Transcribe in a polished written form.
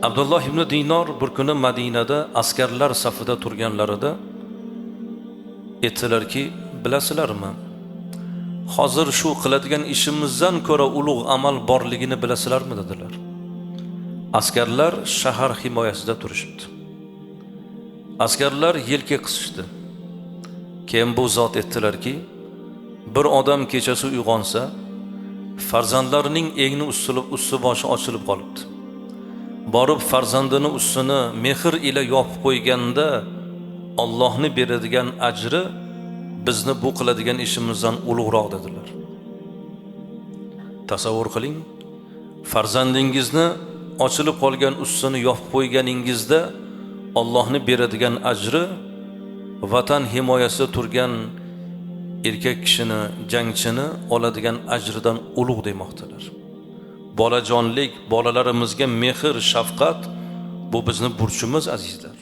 Abdulloh ibn Dinor bir kuni Madinada askarlar safida turganlarida aytdilarki, bilasizlarmi? Hozir shu qiladigan ishimizdan ko'ra ulug' amal borligini bilasizlarmi dedilar. Askarlar shahar himoyasida turishibdi. Askarlar yelka qisishdi. Keyin bu zot aytdilarki, bir odam kechasi uyg'onsa, farzandlarining egni usti boshi ochilib qolibdi. Borib farzandini ustini mehr ila yopib qo'yganda Allohni beradigan ajri bizni bu qiladigan ishimizdan ulug'roq dedilar. Tasavvur qiling, farzandingizni ochilib qolgan ustini yopib qo'yganingizda Allohni beradigan ajri vatan himoyasida turgan erkak kishini, jangchini oladigan ajridan ulug' demoqdalar. Bolajonlik, bolalarimizga mehr, shafqat bu bizning burchimiz azizlar.